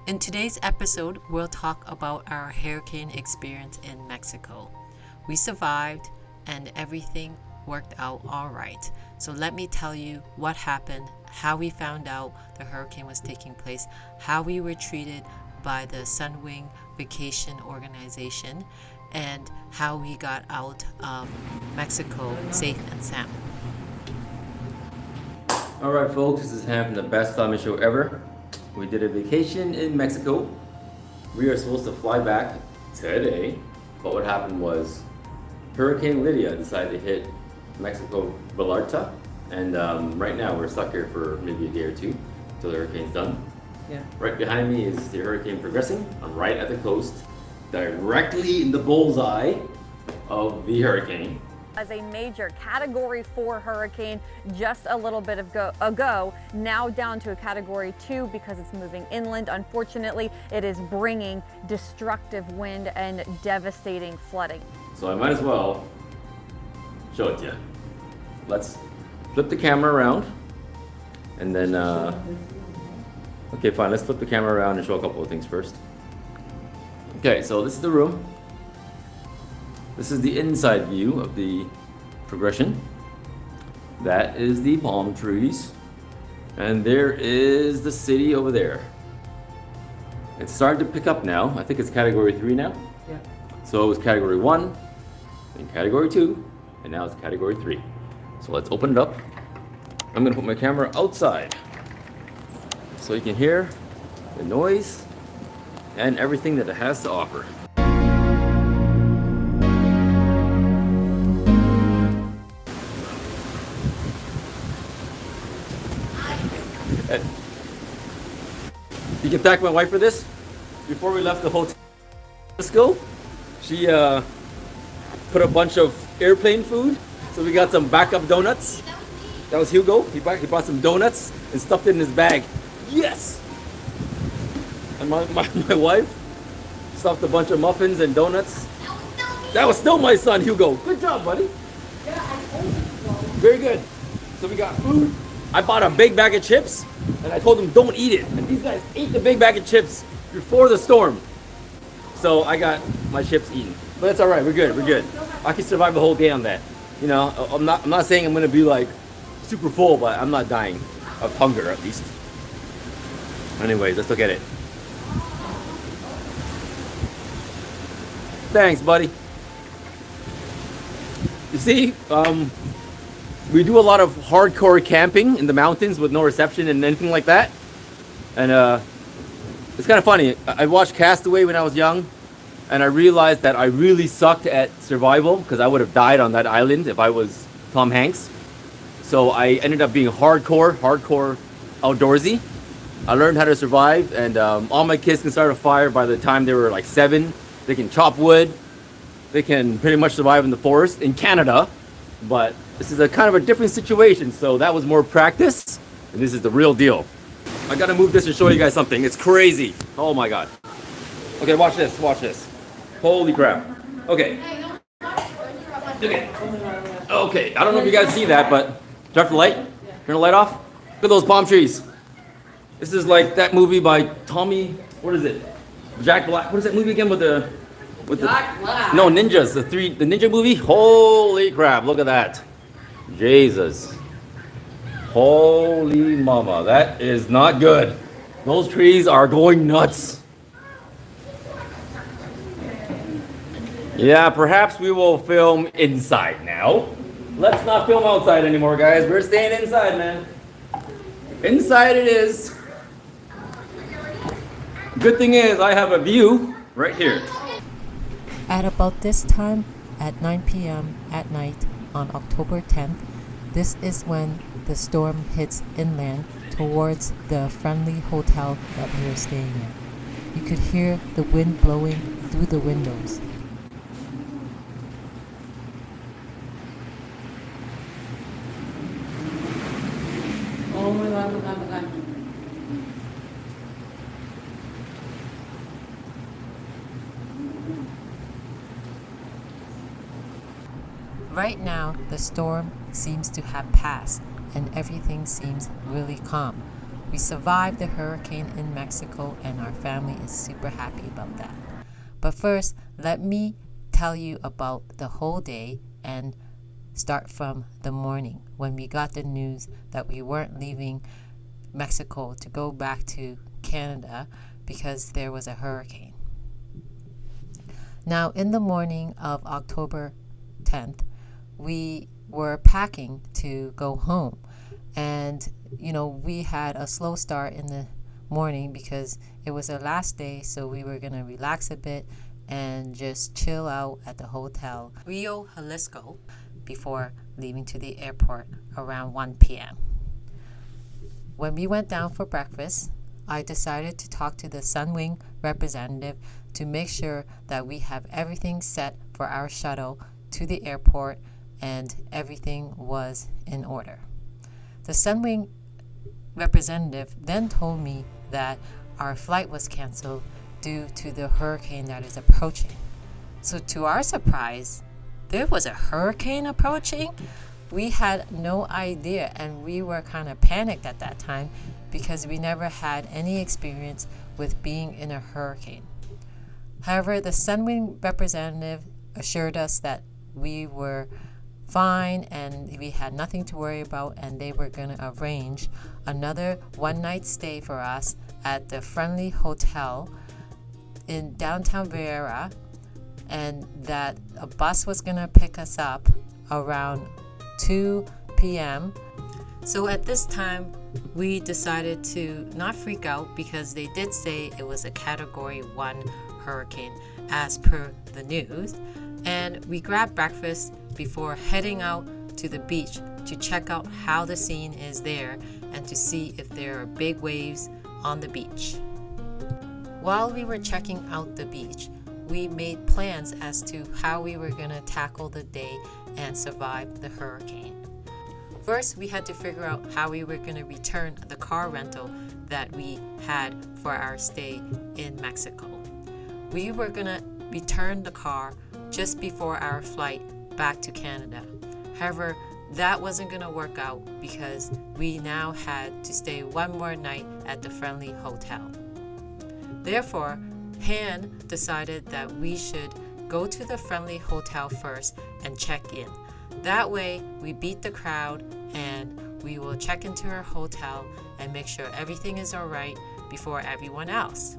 In today's episode, we'll talk about our hurricane experience in Mexico. We survived and everything worked out all right. So let me tell you what happened, how we found out the hurricane was taking place, how we were treated by the Sunwing vacation organization, and how we got out of Mexico safe and sound. Alright folks, this is Ham from the best family show ever. We did a vacation in Mexico. We are supposed to fly back today, but what happened was Hurricane Lidia decided to hit Mexico, Vallarta, and right now we're stuck here for maybe a day or two until the hurricane's done. Yeah. Right behind me is the hurricane progressing. I'm right at the coast, directly in the bullseye of the hurricane. As a major Category 4 hurricane just a little bit ago, now down to a Category 2 because it's moving inland. Unfortunately, it is bringing destructive wind and devastating flooding. So I might as well show it to you. Let's flip the camera around and then, okay fine, let's flip the camera around and show a couple of things first. Okay, so this is the room. This is the inside view of the progression. That is the palm trees. And there is the city over there. It's starting to pick up now. I think it's Category 3 now. Yeah. So it was Category 1, then Category 2, and now it's Category 3. So let's open it up. I'm gonna put my camera outside so you can hear the noise and everything that it has to offer. You can thank my wife for this. Before we left the hotel Jalisco, she put a bunch of airplane food. So we got some backup donuts. That was Hugo. He brought some donuts and stuffed it in his bag. Yes! And my wife stuffed a bunch of muffins and donuts. That was still my son, Hugo. Good job, buddy. Yeah, I told you so. Very good. So we got food. I bought a big bag of chips, and I told them don't eat it. And these guys ate the big bag of chips before the storm. So I got my chips eaten. But it's all right. We're good. We're good. I can survive the whole day on that. You know, I'm not saying I'm gonna be like super full, but I'm not dying of hunger at least. Anyways, let's look at it. Thanks, buddy. You see, we do a lot of hardcore camping in the mountains with no reception and anything like that. And it's kind of funny. I watched Castaway when I was young, and I realized that I really sucked at survival because I would have died on that island if I was Tom Hanks. So I ended up being hardcore outdoorsy. I learned how to survive, and all my kids can start a fire by the time they were like 7. They can chop wood. They can pretty much survive in the forest in Canada. But this is a kind of a different situation, so that was more practice, and this is the real deal. I gotta move this and show you guys something. It's crazy. Oh my god. Okay, watch this, watch this. Holy crap. Okay. Okay, I don't know if you guys see that, but turn off the light. Turn the light off. Look at those palm trees. This is like that movie by Tommy, what is it? Jack Black. What is that movie again with the Jack Black. No, ninjas, the ninja movie. Holy crap, look at that. Jesus. Holy mama, that is not good. Those trees are going nuts. Yeah, perhaps we will film inside now. Let's not film outside anymore, guys. We're staying inside, man. Inside it is. Good thing is I have a view right here. At about this time, at 9 p.m. at night on October 10th, this is when the storm hits inland towards the friendly hotel that we were staying in. You could hear the wind blowing through the windows. Oh my god, oh my god, oh my god. Right now, the storm seems to have passed and everything seems really calm. We survived the hurricane in Mexico, and our family is super happy about that. But first, let me tell you about the whole day and start from the morning when we got the news that we weren't leaving Mexico to go back to Canada because there was a hurricane. Now, in the morning of October 10th, we were packing to go home. And, we had a slow start in the morning because it was our last day, so we were going to relax a bit and just chill out at the hotel RIU Jalisco before leaving to the airport around 1 p.m. When we went down for breakfast, I decided to talk to the Sunwing representative to make sure that we have everything set for our shuttle to the airport and everything was in order. The Sunwing representative then told me that our flight was canceled due to the hurricane that is approaching. So to our surprise, there was a hurricane approaching. We had no idea, and we were kind of panicked at that time because we never had any experience with being in a hurricane. However, the Sunwing representative assured us that we were fine and we had nothing to worry about, and they were going to arrange another one-night stay for us at the Friendly Hotel in downtown Vallarta, and that a bus was going to pick us up around 2 p.m. So at this time, we decided to not freak out because they did say it was a Category 1 hurricane as per the news. And we grabbed breakfast before heading out to the beach to check out how the scene is there and to see if there are big waves on the beach. While we were checking out the beach, we made plans as to how we were going to tackle the day and survive the hurricane. First, we had to figure out how we were going to return the car rental that we had for our stay in Mexico. We were going to return the car just before our flight back to Canada. However, that wasn't going to work out because we now had to stay one more night at the Friendly Hotel. Therefore, Han decided that we should go to the Friendly Hotel first and check in. That way, we beat the crowd and we will check into our hotel and make sure everything is all right before everyone else.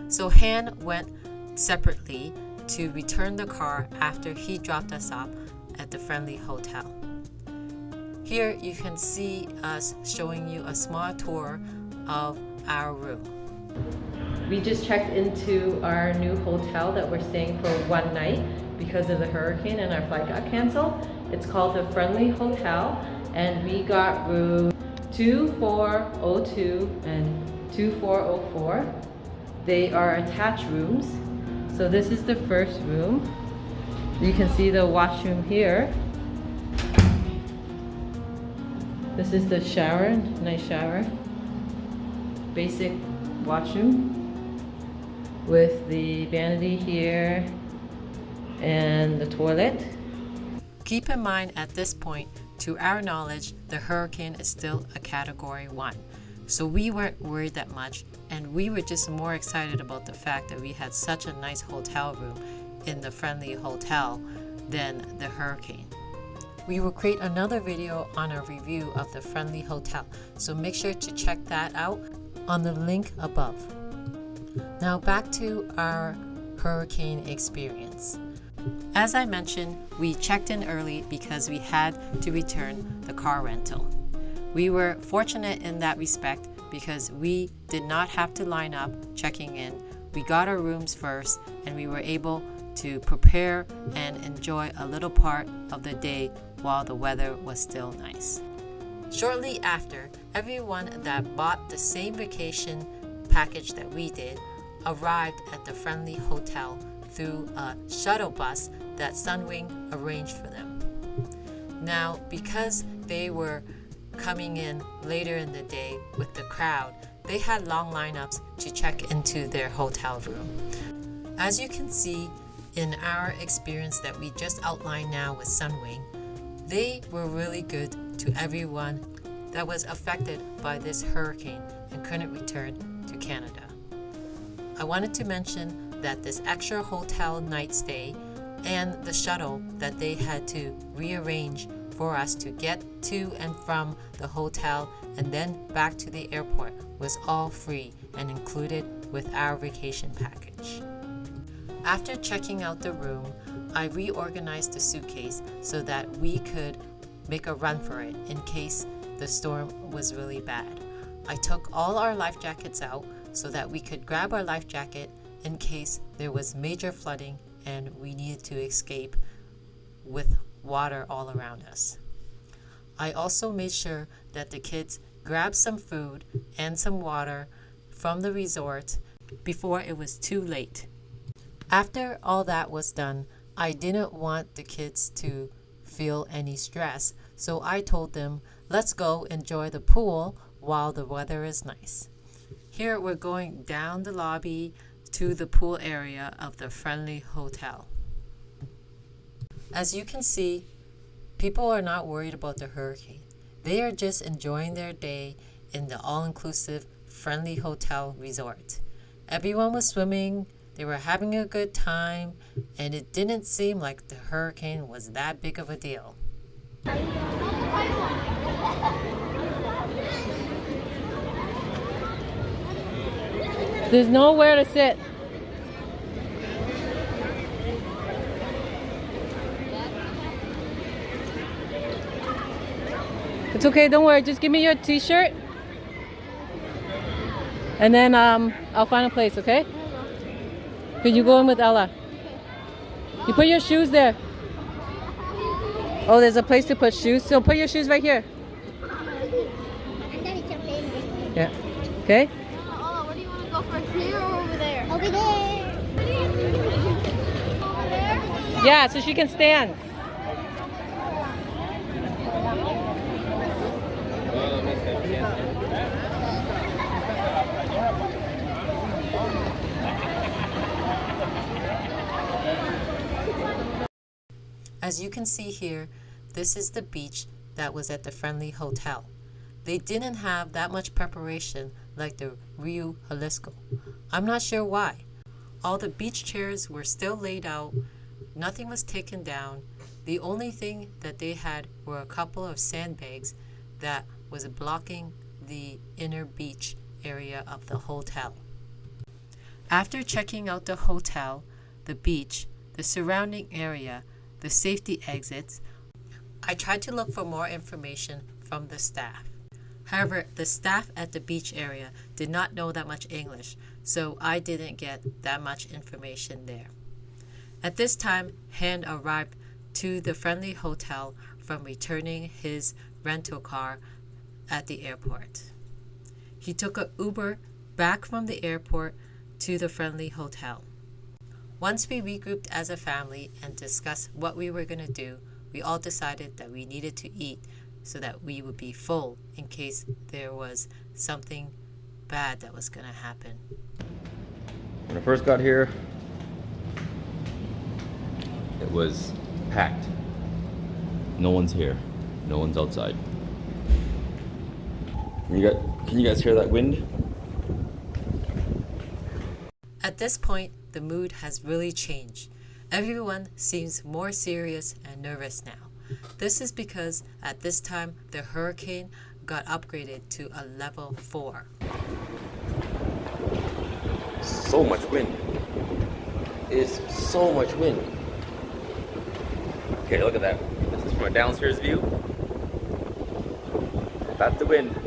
So Han went separately to return the car after he dropped us off at the Friendly Hotel. Here you can see us showing you a small tour of our room. We just checked into our new hotel that we're staying for one night because of the hurricane and our flight got canceled. It's called the Friendly Hotel, and we got room 2402 and 2404. They are attached rooms. So this is the first room. You can see the washroom here. This is the shower, nice shower. Basic washroom with the vanity here and the toilet. Keep in mind at this point, to our knowledge, the hurricane is still a Category 1. So we weren't worried that much, and we were just more excited about the fact that we had such a nice hotel room in the Friendly Hotel than the hurricane. We will create another video on a review of the Friendly Hotel, so make sure to check that out on the link above. Now back to our hurricane experience. As I mentioned, we checked in early because we had to return the car rental. We were fortunate in that respect because we did not have to line up checking in. We got our rooms first and we were able to prepare and enjoy a little part of the day while the weather was still nice. Shortly after, everyone that bought the same vacation package that we did arrived at the Friendly Hotel through a shuttle bus that Sunwing arranged for them. Now, because they were coming in later in the day with the crowd, they had long lineups to check into their hotel room. As you can see in our experience that we just outlined now with Sunwing, they were really good to everyone that was affected by this hurricane and couldn't return to Canada. I wanted to mention that this extra hotel night stay and the shuttle that they had to rearrange for us to get to and from the hotel and then back to the airport was all free and included with our vacation package. After checking out the room, I reorganized the suitcase so that we could make a run for it in case the storm was really bad. I took all our life jackets out so that we could grab our life jacket in case there was major flooding and we needed to escape with water all around us. I also made sure that the kids grabbed some food and some water from the resort before it was too late. After all that was done, I didn't want the kids to feel any stress, so I told them, let's go enjoy the pool while the weather is nice. Here we're going down the lobby to the pool area of the Friendly Hotel. As you can see, people are not worried about the hurricane. They are just enjoying their day in the all-inclusive Friendly Hotel resort. Everyone was swimming, they were having a good time, and it didn't seem like the hurricane was that big of a deal. There's nowhere to sit. It's okay, don't worry. Just give me your t-shirt. And then I'll find a place, okay? Could you go in with Ella? You put your shoes there. Oh, there's a place to put shoes. So put your shoes right here. Yeah. Okay? Oh, where do you want to go first? Here or over there? Over there. Over there? Yeah, so she can stand. As you can see here, this is the beach that was at the Friendly Hotel. They didn't have that much preparation like the RIU Jalisco. I'm not sure why. All the beach chairs were still laid out, nothing was taken down. The only thing that they had were a couple of sandbags that was blocking the inner beach area of the hotel. After checking out the hotel, the beach, the surrounding area, the safety exits, I tried to look for more information from the staff. However, the staff at the beach area did not know that much English, so I didn't get that much information there. At this time, Han arrived to the Friendly Hotel from returning his rental car at the airport. He took an Uber back from the airport to the Friendly Hotel. Once we regrouped as a family and discussed what we were going to do, we all decided that we needed to eat so that we would be full in case there was something bad that was going to happen. When I first got here, it was packed. No one's here. No one's outside. Can you guys hear that wind? At this point, the mood has really changed. Everyone seems more serious and nervous now. This is because at this time, the hurricane got upgraded to a level 4. So much wind. It is so much wind. Okay, look at that. This is from a downstairs view. That's the wind.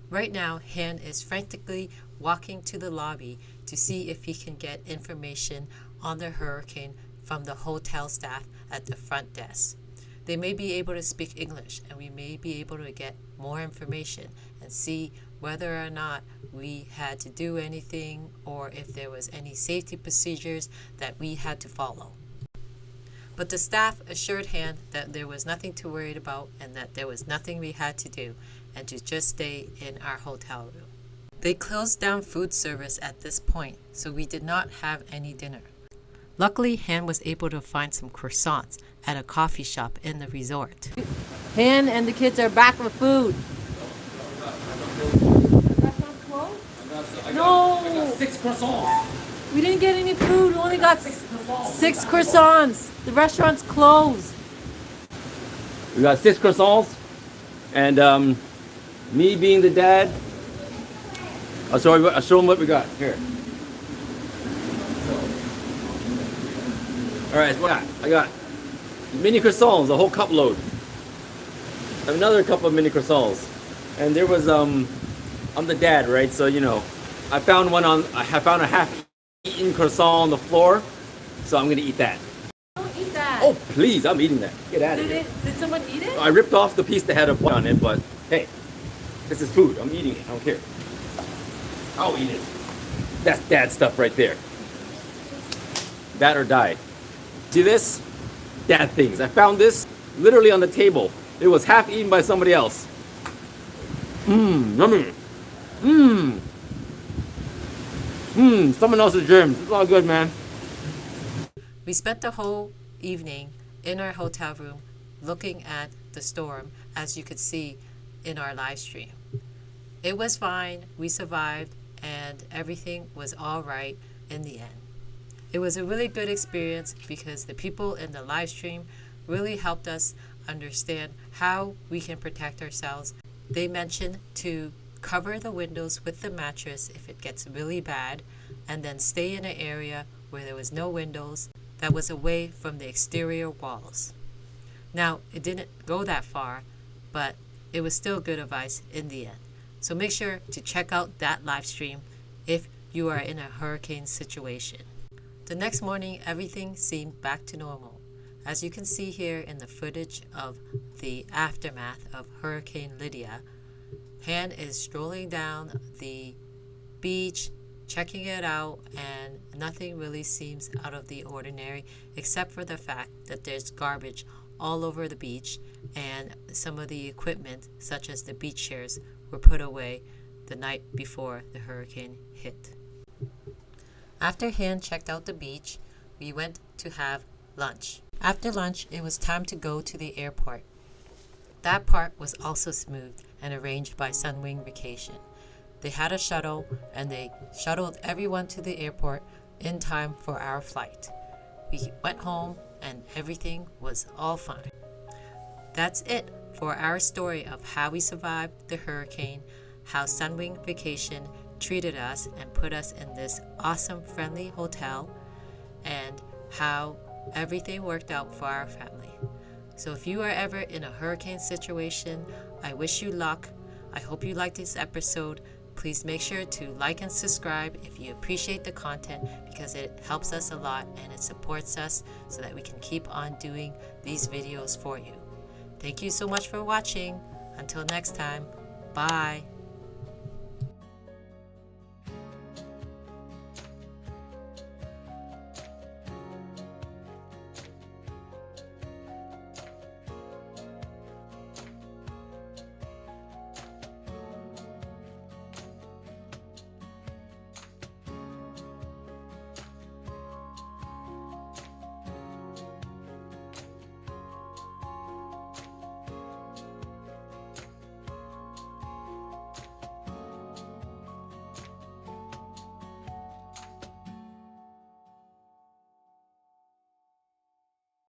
Right now, Han is frantically walking to the lobby to see if he can get information on the hurricane from the hotel staff at the front desk. They may be able to speak English, and we may be able to get more information and see whether or not we had to do anything or if there was any safety procedures that we had to follow. But the staff assured Han that there was nothing to worry about and that there was nothing we had to do and to just stay in our hotel room. They closed down food service at this point, so we did not have any dinner. Luckily, Han was able to find some croissants at a coffee shop in the resort. Han and the kids are back with food. No! I got 6 croissants. We didn't get any food. We only got 6 croissants. The restaurant's closed. We got 6 croissants, and me being the dad, I'll show them what we got here. All right, what I got mini croissants, a whole cup load. Another couple of mini croissants, and there was I'm the dad, right? So you know, I found a half-eaten croissant on the floor, so I'm gonna eat that. Don't eat that. Oh please, I'm eating that. Get out of here. Did someone eat it? I ripped off the piece that had a bun on it, but hey, this is food. I'm eating it. I don't care. I'll eat it. That's dad stuff right there. That or die. See this? Dad things. I found this literally on the table. It was half eaten by somebody else. Yummy. Someone else's germs. It's all good, man. We spent the whole evening in our hotel room looking at the storm, as you could see in our live stream. It was fine, we survived, and everything was all right in the end. It was a really good experience because the people in the live stream really helped us understand how we can protect ourselves. They mentioned to cover the windows with the mattress if it gets really bad, and then stay in an area where there was no windows that was away from the exterior walls. Now, it didn't go that far, but it was still good advice in the end. So make sure to check out that live stream if you are in a hurricane situation. The next morning, everything seemed back to normal. As you can see here in the footage of the aftermath of Hurricane Lidia, Han is strolling down the beach, checking it out, and nothing really seems out of the ordinary except for the fact that there's garbage all over the beach and some of the equipment, such as the beach chairs, were put away the night before the hurricane hit. After Han checked out the beach, we went to have lunch. After lunch, it was time to go to the airport. That part was also smooth and arranged by Sunwing Vacation. They had a shuttle and they shuttled everyone to the airport in time for our flight. We went home and everything was all fine. That's it for our story of how we survived the hurricane, how Sunwing Vacation treated us and put us in this awesome friendly hotel, and how everything worked out for our family. So if you are ever in a hurricane situation, I wish you luck. I hope you liked this episode. Please make sure to like and subscribe if you appreciate the content, because it helps us a lot and it supports us so that we can keep on doing these videos for you. Thank you so much for watching. Until next time, bye.